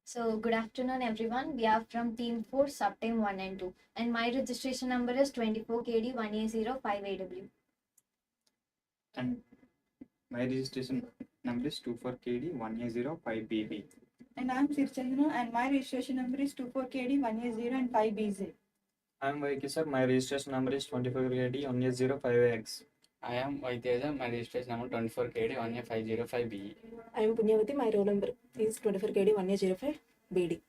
So, good afternoon, everyone. We are from Team 4, Subteam 1 and 2, and my registration number is 24KD1A05AW. And my registration number is 24KD1A05BB. And I'm Sirchandra and my registration number is 24KD1A0 and 5BZ. I'm Vaiki sir. My registration number is 24KD1A05X. I am Vaiteja, my registration number 24KD1A505BE. I am Punyavati, my roll number is 24KD1A05BD.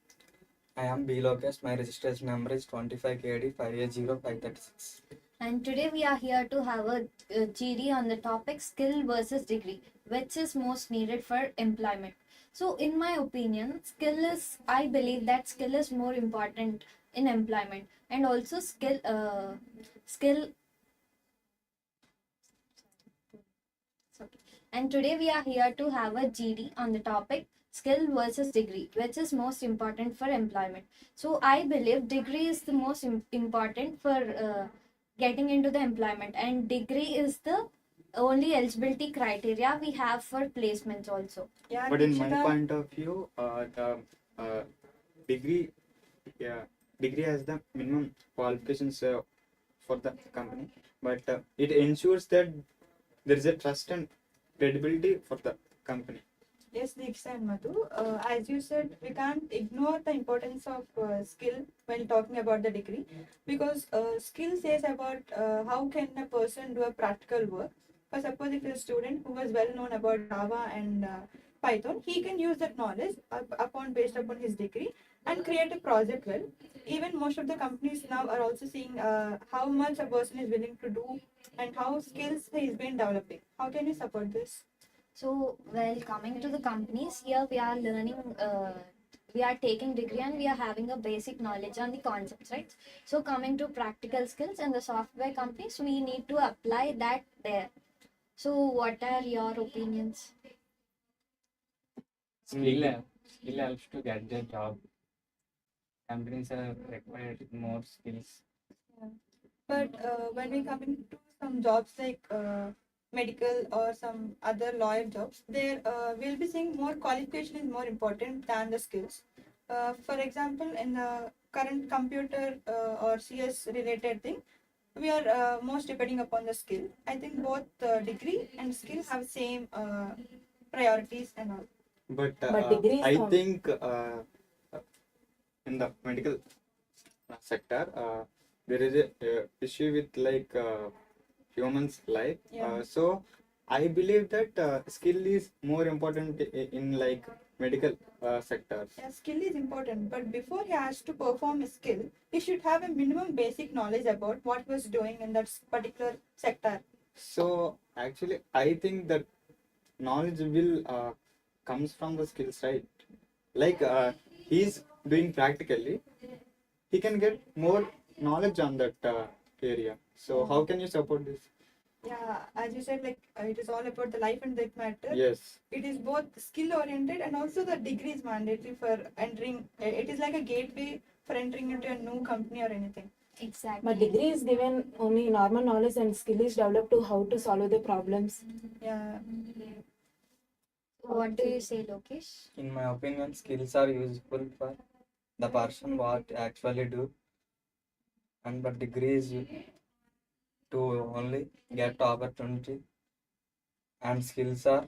I am B Lokesh, my registration number is 25KD5A0536. And today we are here to have a GD on the topic skill versus degree, which is most needed for employment. So, in my opinion, I believe that skill is more important in employment, and also skill. And today we are here to have a GD on the topic skill versus degree, which is most important for employment. So I believe degree is the most important for getting into the employment, and degree is the only eligibility criteria we have for placements also. Yeah, But in my Deekshita, point of view, the degree, degree has the minimum qualifications for the company, but it ensures that there is a trust and credibility for the company. yes, Deekshita and Madhu. As you said, we can't ignore the importance of skill when talking about the degree, because skill says about how can a person do a practical work. For suppose if a student who was well known about Java and Python, he can use that knowledge based upon his degree and create a project well. Even most of the companies now are also seeing how much a person is willing to do and how skills he is been developing. How can you support this? So, well, coming to the companies, here we are learning, we are taking degree and we are having a basic knowledge on the concepts, right? So, coming to practical skills in the software companies, we need to apply that there. So, what are your opinions? Skill helps to get the job. Companies are required more skills. But when we come into some jobs like medical or some other lawyer jobs, there we'll be seeing more qualification is more important than the skills. For example, in the current computer or CS related thing, we are most depending upon the skill. I think both degree and skill have same priorities and all. But But degree is I not- think in the medical sector, there is a issue with like humans' life. Yeah. So I believe that skill is more important in like medical sector. Yeah, skill is important, but before he has to perform a skill, he should have a minimum basic knowledge about what was doing in that particular sector. So actually, I think that knowledge will comes from the skills, right? Like he's doing practically, he can get more knowledge on that area. So how can you support this? Yeah, as you said, like it is all about the life and death matter. Yes. It is both skill oriented and also the degree is mandatory for entering. It is like a gateway for entering into a new company or anything. Exactly. But degree is given only normal knowledge and skill is developed to how to solve the problems. Yeah. What do you say, Lokesh? In my opinion, skills are useful for the person what actually do, and but degree is to only get opportunity, and skills are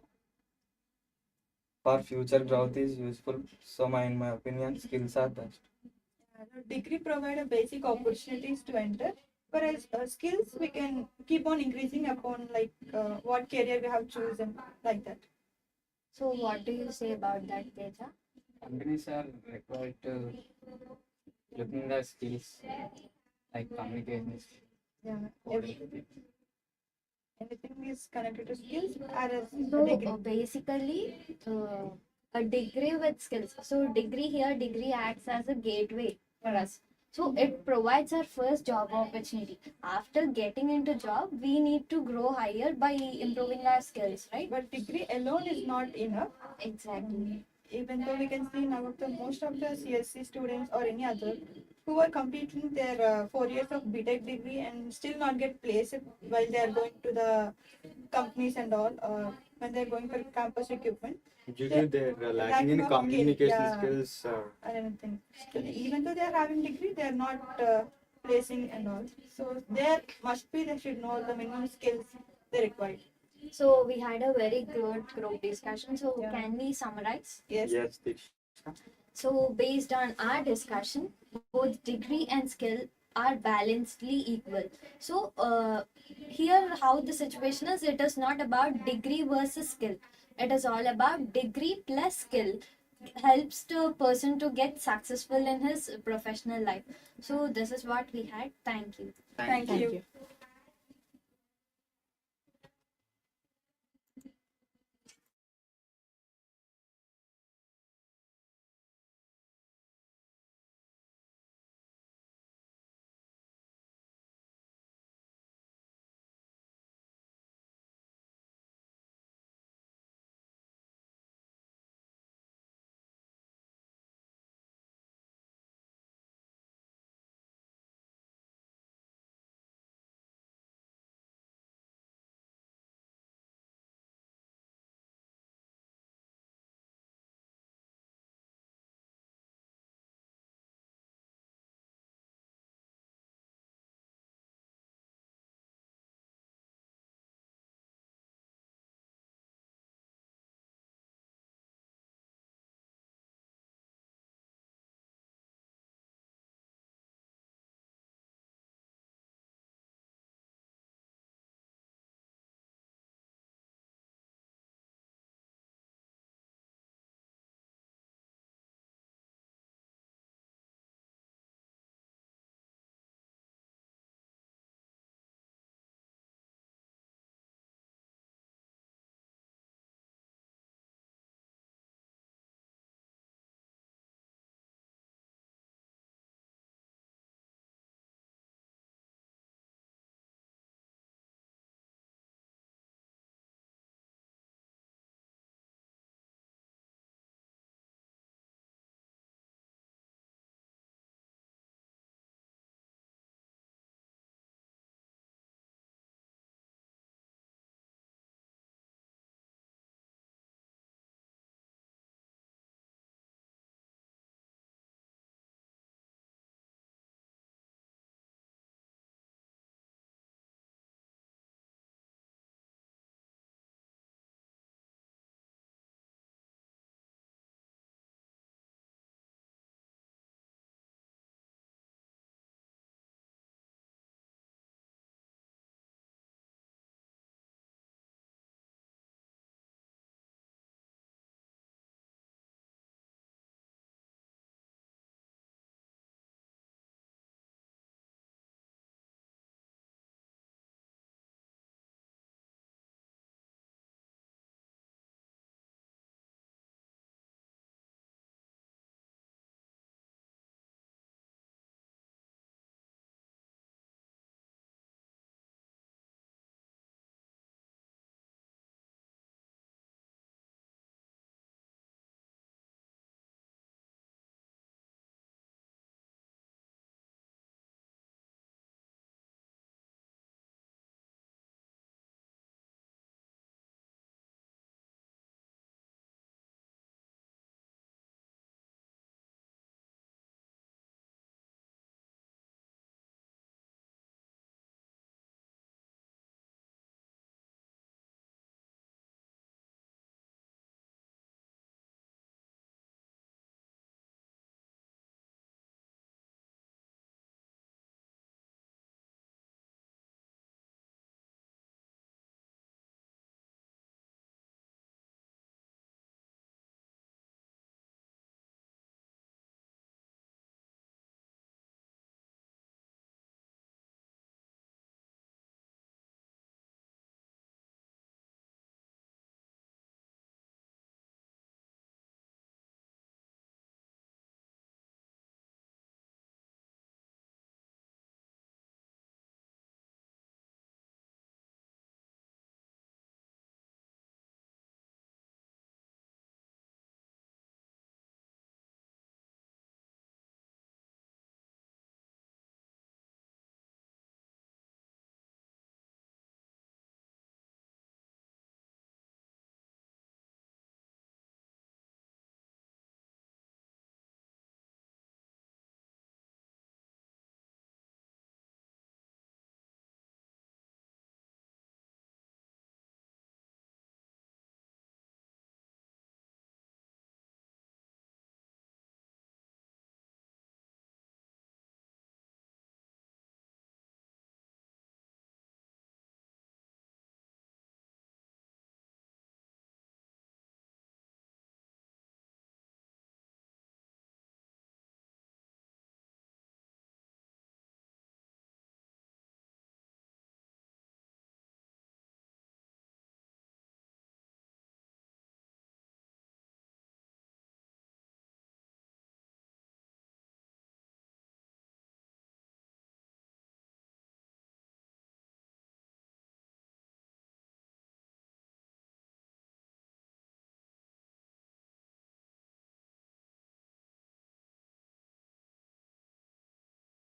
for future growth is useful. So in my opinion, skills are best. Degree provide a basic opportunities to enter, whereas skills we can keep on increasing upon like what career we have chosen, like that. So, what do you say about that, Teja? Companies are required to looking the skills like communication skills. Yeah. Anything is connected to skills or as So, degree. basically, a degree with skills. So, degree acts as a gateway for us. So, it provides our first job opportunity. After getting into job, we need to grow higher by improving our skills, right? But degree alone is not enough. Exactly. Even though we can see now the most of the CSE students or any other who are completing their 4 years of BTech degree and still not get placed while they are going to the companies and all. when they're going for campus recruitment. Due They- to their lacking lacking in of skill, communication yeah. skills. I don't think even though they are having degree, they are not placing and all. So there must be they should know the minimum skills they require. So we had a very good group discussion. So Yeah. can we summarize? Yes. Yes, Diksha. So based on our discussion, both degree and skill are balancedly equal. So here how the situation is, it is not about degree versus skill. It is all about degree plus skill helps the person to get successful in his professional life. So this is what we had. Thank you. Thank Thank you. you.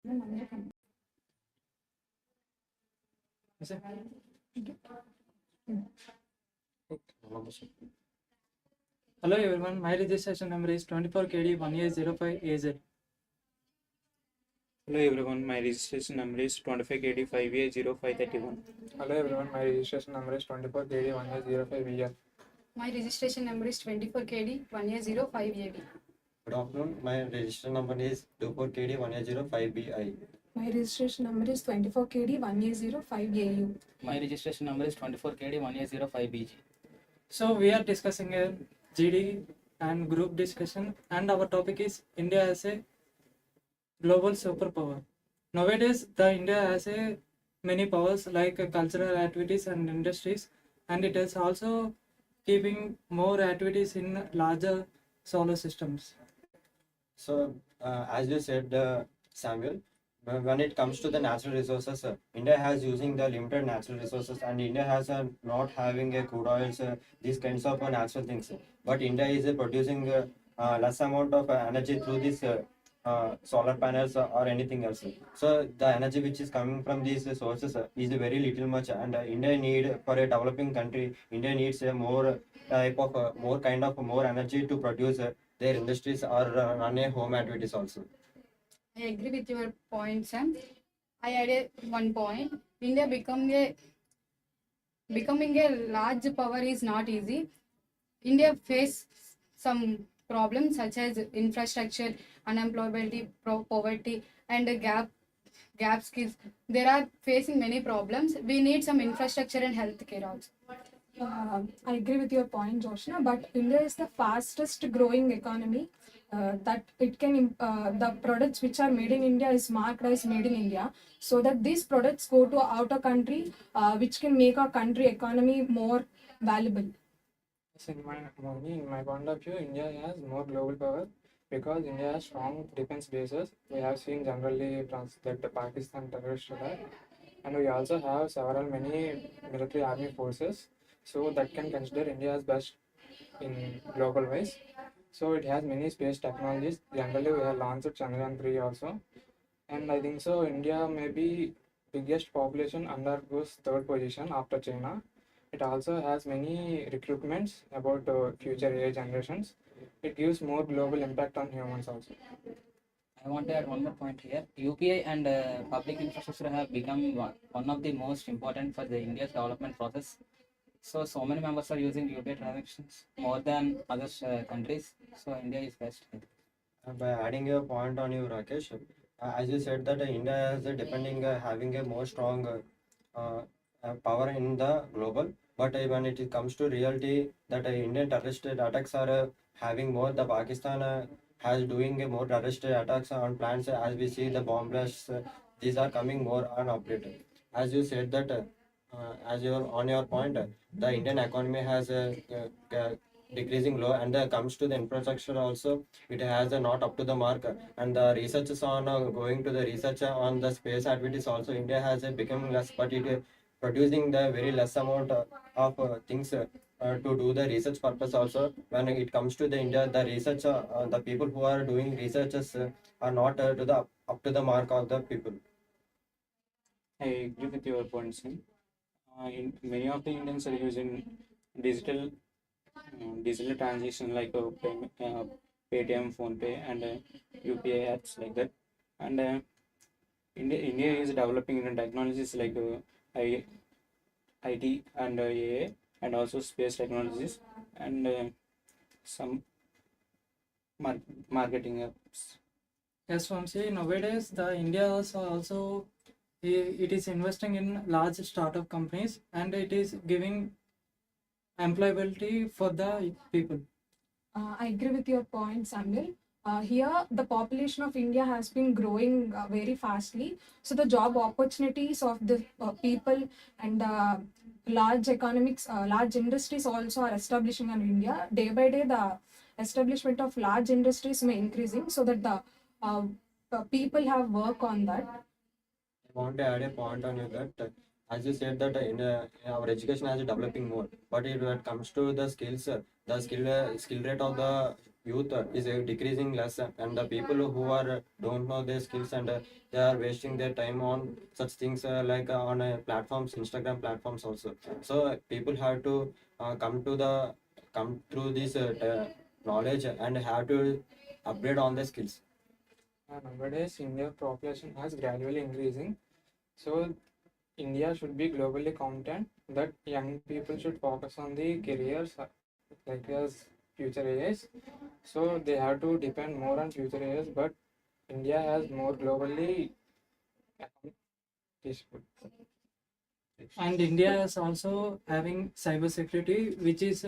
Is it? Hello everyone, my registration number is 24KD1805AZ. Hello everyone, my registration number is 25KD5A0531. Hello everyone, my registration number is 24KD1805VF. My registration number is 24KD1805AB. Good afternoon. My registration number is 24KD1805BI. My registration number is 24KD1805AU. My registration number is 24KD1805BG. So we are discussing a GD and group discussion, and our topic is India as a global superpower. Nowadays, the India has a many powers like cultural activities and industries, and it is also keeping more activities in larger solar systems. So, as you said, Samuel, when it comes to the natural resources, India has using the limited natural resources, and India has not having a crude oils, these kinds of natural things. But India is producing less amount of energy through these solar panels or anything else. So the energy which is coming from these sources is very little much, and India need for a developing country, India needs a more type of more energy to produce their industries or run a home activities also. I agree with your point, Sam. I added one point. India becoming a large power is not easy. India face some problems such as infrastructure, unemployability, poverty, and gap skills. There are facing many problems. We need some infrastructure and healthcare also. I agree with your point, Joshna, but India is the fastest growing economy. That it can the products which are made in India is marked as made in India, so that these products go to outer country, which can make our country economy more valuable. In my point of view, India has more global power because India has strong defense bases. We have seen generally like the Pakistan terrorist attack, and we also have many military army forces. So that can consider India as best in global wise. So it has many space technologies. Generally, we have launched Chandrayaan-3 also, and I think so. India may be biggest population undergoes third position after China. It also has many recruitments about future AI generations. It gives more global impact on humans also. I want to add one more point here. UPI and public infrastructure have become one of the most important for the India's development process. So many members are using UPI transactions more than other countries. So India is best. By adding a point on you, Rakesh, as you said that India is depending having a more strong power in the global, but when it comes to reality, that Indian terrorist attacks are having more. The Pakistan has doing more terrorist attacks on plants, as we see the bomb blasts. These are coming more unoperated. As you said that, as your on your point, the Indian economy has decreasing low, and comes to the infrastructure also, it has not up to the mark, and the research is on going to the research on the space activities also. India has becoming less, but it producing the very less amount of things to do the research purpose also. When it comes to the India, the research, the people who are doing researches are not to the up to the mark of the people. I agree with your points. Many of the Indians are using digital digital transaction like Paytm, PhonePe, and UPI apps like that. And India is developing in technologies like IT and AI, and also space technologies, and some marketing apps. Yes, Vamsi, nowadays the India also it is investing in large startup companies, and it is giving employability for the people. I agree with your point, Samuel. Here, the population of India has been growing very fastly. So the job opportunities of the people and large economics, large industries also are establishing in India. Day by day, the establishment of large industries may increasing, so that the people have work on that. I want to add a point on you that, as you said that our education is developing more, but when it comes to the skills, the skill rate of the youth is decreasing less, and the people who are don't know their skills, and they are wasting their time on such things like on platforms, Instagram platforms also. So people have to come through this knowledge and have to upgrade on the skills. Nowadays, India population has gradually increasing. So India should be globally competent. That young people should focus on the careers like as future AIs. So they have to depend more on future AIs. But India has more globally. And India is also having cybersecurity, which is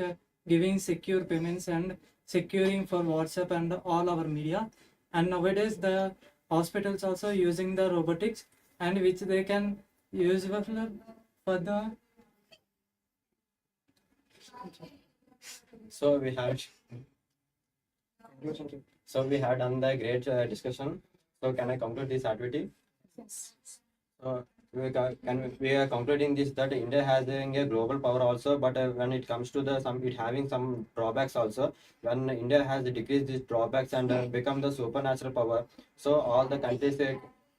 giving secure payments and securing for WhatsApp and all our media. And nowadays, the hospitals also using the robotics, and which they can use for the. So we had done the great discussion. So can I conclude this activity? Yes. So we are concluding this that India has a global power also, but when it comes to it having some drawbacks also. When India has decreased these drawbacks and become the supernatural power, so all the countries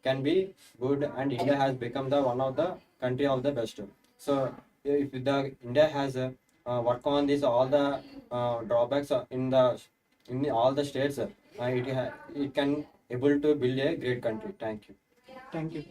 can be good, and India has become the one of the country of the best. So if the India has work on this all the drawbacks in all the states, it can able to build a great country. Thank you. Thank you.